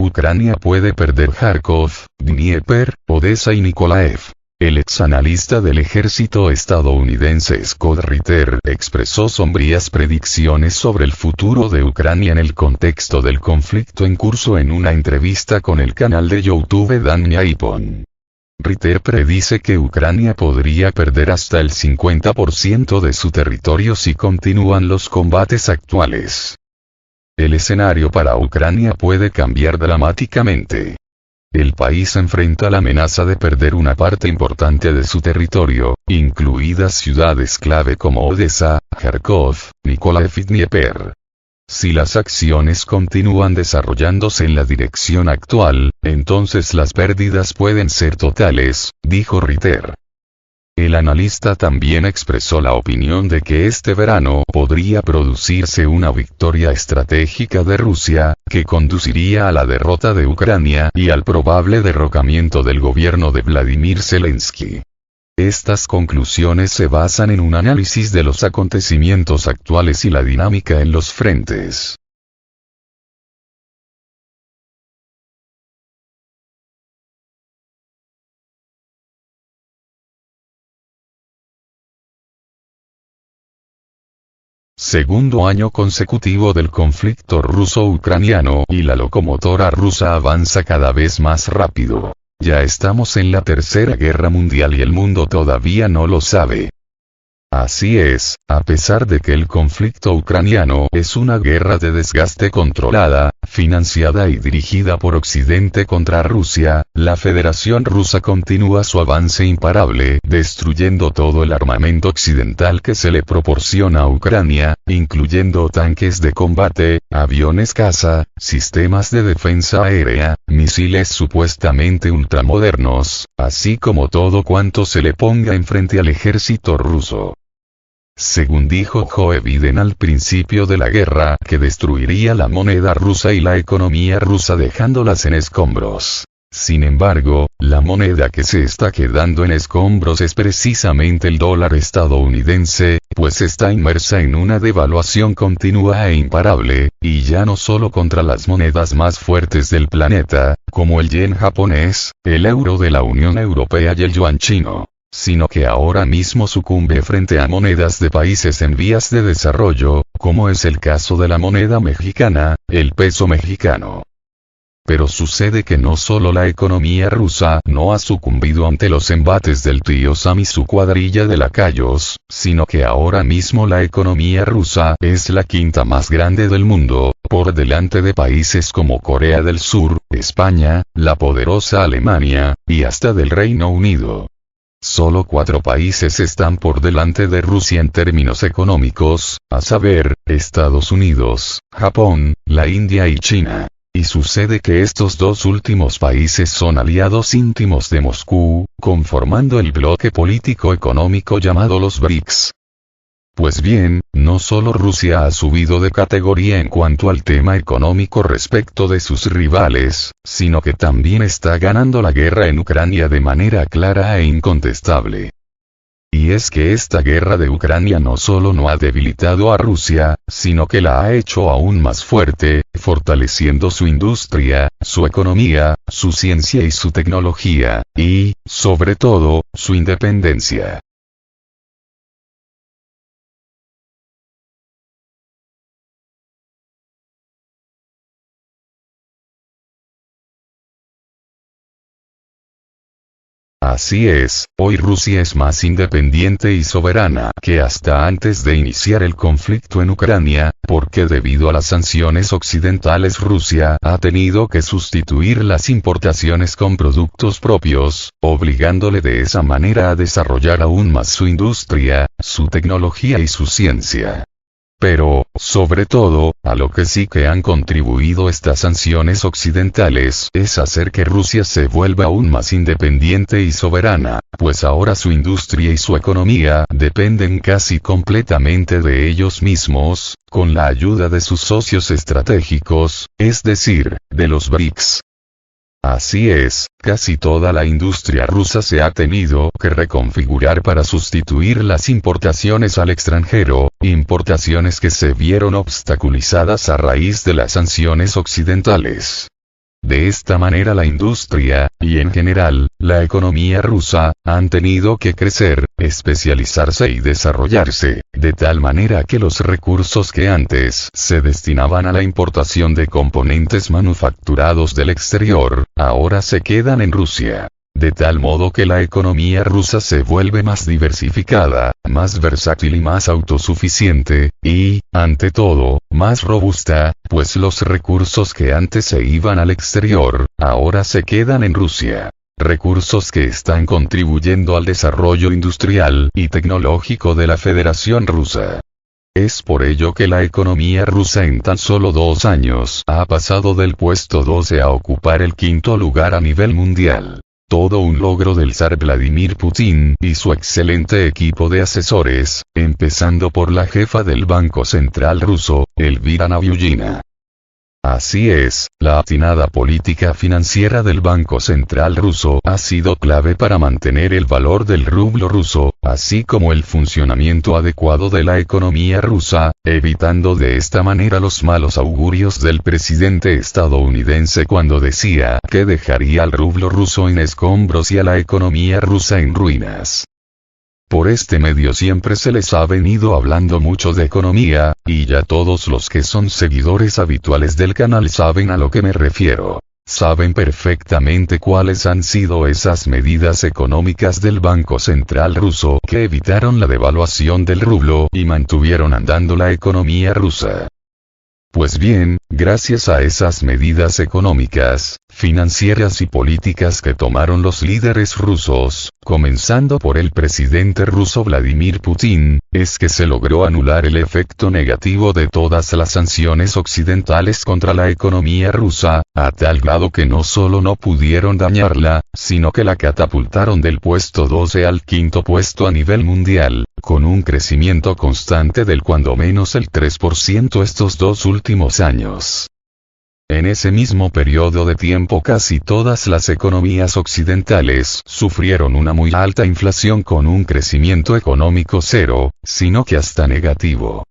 Ucrania puede perder Kharkov, Dnieper, Odessa y Nikolaev. El exanalista del ejército estadounidense Scott Ritter expresó sombrías predicciones sobre el futuro de Ucrania en el contexto del conflicto en curso en una entrevista con el canal de YouTube Dan Yaipon. Ritter predice que Ucrania podría perder hasta el 50% de su territorio si continúan los combates actuales. El escenario para Ucrania puede cambiar dramáticamente. El país enfrenta la amenaza de perder una parte importante de su territorio, incluidas ciudades clave como Odessa, Kharkov, Nikolaev y Dnieper. Si las acciones continúan desarrollándose en la dirección actual, entonces las pérdidas pueden ser totales, dijo Ritter. El analista también expresó la opinión de que este verano podría producirse una victoria estratégica de Rusia, que conduciría a la derrota de Ucrania y al probable derrocamiento del gobierno de Vladimir Zelensky. Estas conclusiones se basan en un análisis de los acontecimientos actuales y la dinámica en los frentes. Segundo año consecutivo del conflicto ruso-ucraniano y la locomotora rusa avanza cada vez más rápido. Ya estamos en la Tercera Guerra Mundial y el mundo todavía no lo sabe. Así es, a pesar de que el conflicto ucraniano es una guerra de desgaste controlada, financiada y dirigida por Occidente contra Rusia, la Federación Rusa continúa su avance imparable, destruyendo todo el armamento occidental que se le proporciona a Ucrania, incluyendo tanques de combate, aviones caza, sistemas de defensa aérea, misiles supuestamente ultramodernos, así como todo cuanto se le ponga enfrente al ejército ruso. Según dijo Joe Biden al principio de la guerra, que destruiría la moneda rusa y la economía rusa dejándolas en escombros. Sin embargo, la moneda que se está quedando en escombros es precisamente el dólar estadounidense, pues está inmersa en una devaluación continua e imparable, y ya no solo contra las monedas más fuertes del planeta, como el yen japonés, el euro de la Unión Europea y el yuan chino, sino que ahora mismo sucumbe frente a monedas de países en vías de desarrollo, como es el caso de la moneda mexicana, el peso mexicano. Pero sucede que no solo la economía rusa no ha sucumbido ante los embates del tío Sam y su cuadrilla de lacayos, sino que ahora mismo la economía rusa es la quinta más grande del mundo, por delante de países como Corea del Sur, España, la poderosa Alemania, y hasta del Reino Unido. Solo 4 países están por delante de Rusia en términos económicos, a saber, Estados Unidos, Japón, la India y China. Y sucede que estos 2 últimos países son aliados íntimos de Moscú, conformando el bloque político-económico llamado los BRICS. Pues bien, no solo Rusia ha subido de categoría en cuanto al tema económico respecto de sus rivales, sino que también está ganando la guerra en Ucrania de manera clara e incontestable. Y es que esta guerra de Ucrania no solo no ha debilitado a Rusia, sino que la ha hecho aún más fuerte, fortaleciendo su industria, su economía, su ciencia y su tecnología, y, sobre todo, su independencia. Así es, hoy Rusia es más independiente y soberana que hasta antes de iniciar el conflicto en Ucrania, porque debido a las sanciones occidentales Rusia ha tenido que sustituir las importaciones con productos propios, obligándole de esa manera a desarrollar aún más su industria, su tecnología y su ciencia. Pero, sobre todo, a lo que sí que han contribuido estas sanciones occidentales es hacer que Rusia se vuelva aún más independiente y soberana, pues ahora su industria y su economía dependen casi completamente de ellos mismos, con la ayuda de sus socios estratégicos, es decir, de los BRICS. Así es, casi toda la industria rusa se ha tenido que reconfigurar para sustituir las importaciones al extranjero, importaciones que se vieron obstaculizadas a raíz de las sanciones occidentales. De esta manera la industria, y en general, la economía rusa, han tenido que crecer, especializarse y desarrollarse, de tal manera que los recursos que antes se destinaban a la importación de componentes manufacturados del exterior, ahora se quedan en Rusia. De tal modo que la economía rusa se vuelve más diversificada, más versátil y más autosuficiente, y, ante todo, más robusta, pues los recursos que antes se iban al exterior, ahora se quedan en Rusia. Recursos que están contribuyendo al desarrollo industrial y tecnológico de la Federación Rusa. Es por ello que la economía rusa en tan solo 2 años ha pasado del puesto 12 a ocupar el 5º lugar a nivel mundial. Todo un logro del zar Vladimir Putin y su excelente equipo de asesores, empezando por la jefa del Banco Central ruso, Elvira Nabiullina. Así es, la atinada política financiera del Banco Central ruso ha sido clave para mantener el valor del rublo ruso, así como el funcionamiento adecuado de la economía rusa, evitando de esta manera los malos augurios del presidente estadounidense cuando decía que dejaría al rublo ruso en escombros y a la economía rusa en ruinas. Por este medio siempre se les ha venido hablando mucho de economía, y ya todos los que son seguidores habituales del canal saben a lo que me refiero. Saben perfectamente cuáles han sido esas medidas económicas del Banco Central ruso que evitaron la devaluación del rublo y mantuvieron andando la economía rusa. Pues bien, gracias a esas medidas económicas, financieras y políticas que tomaron los líderes rusos, comenzando por el presidente ruso Vladimir Putin, es que se logró anular el efecto negativo de todas las sanciones occidentales contra la economía rusa, a tal grado que no solo no pudieron dañarla, sino que la catapultaron del puesto 12 al 5º puesto a nivel mundial, con un crecimiento constante del cuando menos el 3% estos 2 últimos años. En ese mismo periodo de tiempo casi todas las economías occidentales sufrieron una muy alta inflación con un crecimiento económico cero, sino que hasta negativo.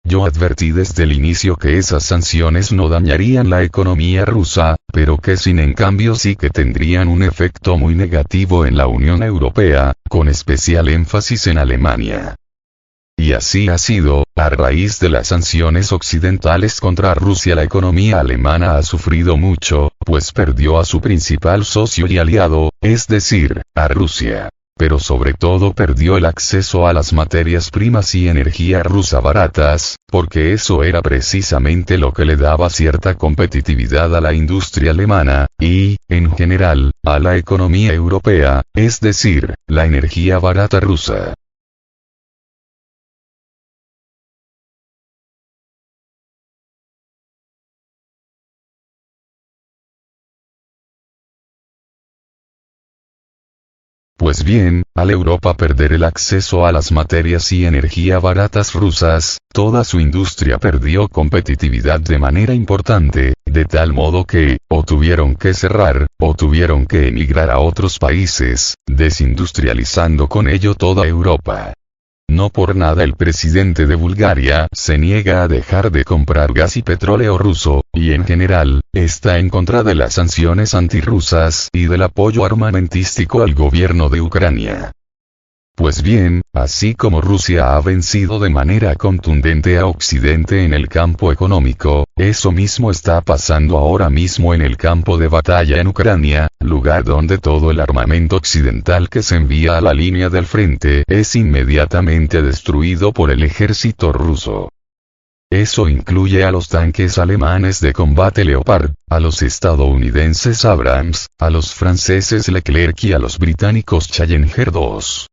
Yo advertí desde el inicio que esas sanciones no dañarían la economía rusa, pero que en cambio sí que tendrían un efecto muy negativo en la Unión Europea, con especial énfasis en Alemania. Y así ha sido, a raíz de las sanciones occidentales contra Rusia la economía alemana ha sufrido mucho, pues perdió a su principal socio y aliado, es decir, a Rusia. Pero sobre todo perdió el acceso a las materias primas y energía rusa baratas, porque eso era precisamente lo que le daba cierta competitividad a la industria alemana, y, en general, a la economía europea, es decir, la energía barata rusa. Pues bien, al Europa perder el acceso a las materias y energía baratas rusas, toda su industria perdió competitividad de manera importante, de tal modo que, o tuvieron que cerrar, o tuvieron que emigrar a otros países, desindustrializando con ello toda Europa. No por nada el presidente de Bulgaria se niega a dejar de comprar gas y petróleo ruso, y en general, está en contra de las sanciones antirrusas y del apoyo armamentístico al gobierno de Ucrania. Pues bien, así como Rusia ha vencido de manera contundente a Occidente en el campo económico, eso mismo está pasando ahora mismo en el campo de batalla en Ucrania, lugar donde todo el armamento occidental que se envía a la línea del frente es inmediatamente destruido por el ejército ruso. Eso incluye a los tanques alemanes de combate Leopard, a los estadounidenses Abrams, a los franceses Leclerc y a los británicos Challenger 2.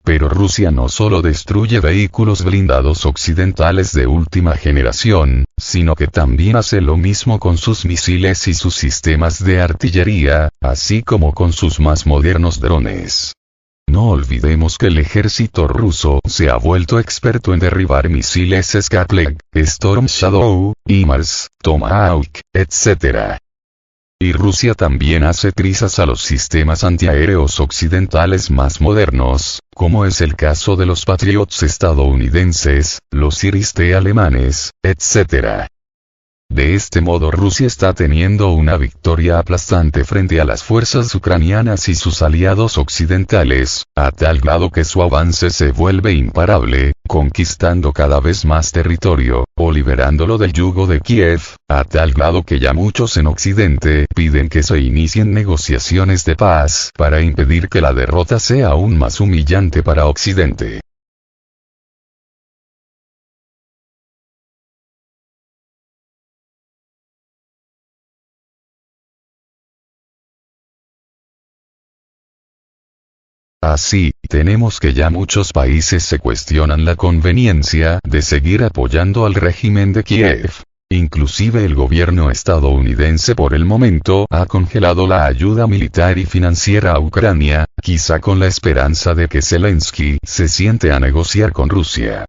Pero Rusia no solo destruye vehículos blindados occidentales de última generación, sino que también hace lo mismo con sus misiles y sus sistemas de artillería, así como con sus más modernos drones. No olvidemos que el ejército ruso se ha vuelto experto en derribar misiles Scalp, Storm Shadow, HIMARS, Tomahawk, etc. Y Rusia también hace trizas a los sistemas antiaéreos occidentales más modernos, como es el caso de los Patriots estadounidenses, los Iris-T alemanes, etc. De este modo Rusia está teniendo una victoria aplastante frente a las fuerzas ucranianas y sus aliados occidentales, a tal grado que su avance se vuelve imparable, conquistando cada vez más territorio, o liberándolo del yugo de Kiev, a tal grado que ya muchos en Occidente piden que se inicien negociaciones de paz para impedir que la derrota sea aún más humillante para Occidente. Así, tenemos que ya muchos países se cuestionan la conveniencia de seguir apoyando al régimen de Kiev. Inclusive el gobierno estadounidense por el momento ha congelado la ayuda militar y financiera a Ucrania, quizá con la esperanza de que Zelensky se siente a negociar con Rusia.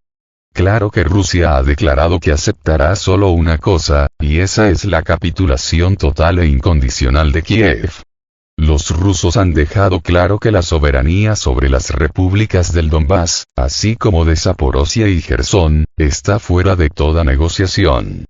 Claro que Rusia ha declarado que aceptará solo una cosa, y esa es la capitulación total e incondicional de Kiev. Los rusos han dejado claro que la soberanía sobre las repúblicas del Donbass, así como de Zaporozhia y Jersón, está fuera de toda negociación.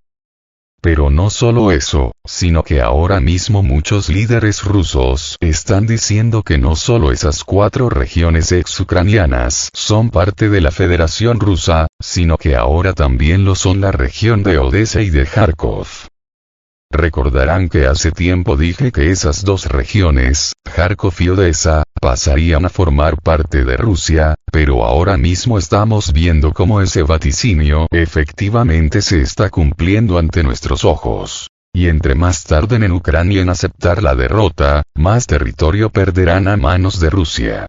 Pero no solo eso, sino que ahora mismo muchos líderes rusos están diciendo que no solo esas 4 regiones ex-ucranianas son parte de la Federación Rusa, sino que ahora también lo son la región de Odessa y de Kharkov. Recordarán que hace tiempo dije que esas 2 regiones, Kharkov y Odessa, pasarían a formar parte de Rusia, pero ahora mismo estamos viendo cómo ese vaticinio efectivamente se está cumpliendo ante nuestros ojos. Y entre más tarden en Ucrania en aceptar la derrota, más territorio perderán a manos de Rusia.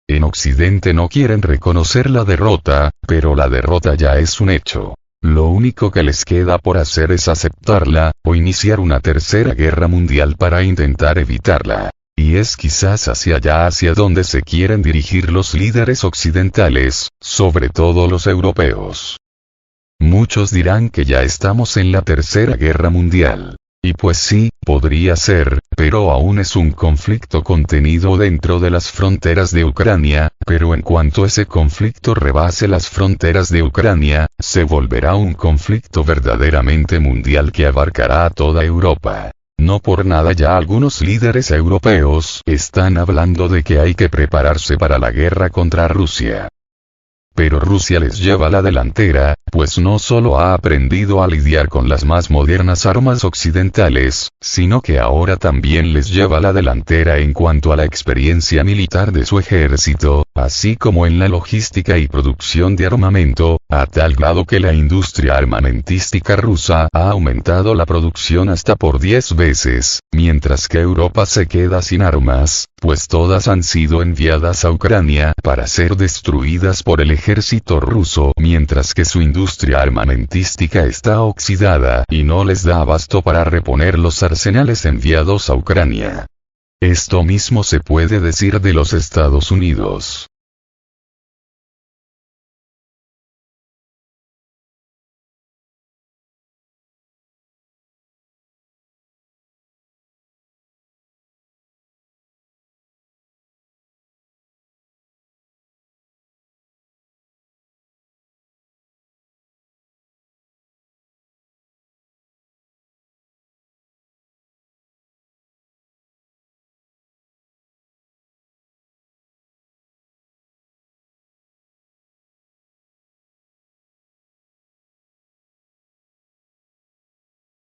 En Occidente no quieren reconocer la derrota, pero la derrota ya es un hecho. Lo único que les queda por hacer es aceptarla, o iniciar una tercera guerra mundial para intentar evitarla. Y es quizás hacia allá hacia donde se quieren dirigir los líderes occidentales, sobre todo los europeos. Muchos dirán que ya estamos en la tercera guerra mundial. Y pues sí, podría ser, pero aún es un conflicto contenido dentro de las fronteras de Ucrania, pero en cuanto ese conflicto rebase las fronteras de Ucrania, se volverá un conflicto verdaderamente mundial que abarcará a toda Europa. No por nada ya algunos líderes europeos están hablando de que hay que prepararse para la guerra contra Rusia. Pero Rusia les lleva la delantera, pues no solo ha aprendido a lidiar con las más modernas armas occidentales, sino que ahora también les lleva la delantera en cuanto a la experiencia militar de su ejército, así como en la logística y producción de armamento, a tal grado que la industria armamentística rusa ha aumentado la producción hasta por 10 veces, mientras que Europa se queda sin armas, pues todas han sido enviadas a Ucrania para ser destruidas por el ejército ruso, mientras que su industria armamentística está oxidada y no les da abasto para reponer los arsenales enviados a Ucrania. Esto mismo se puede decir de los Estados Unidos.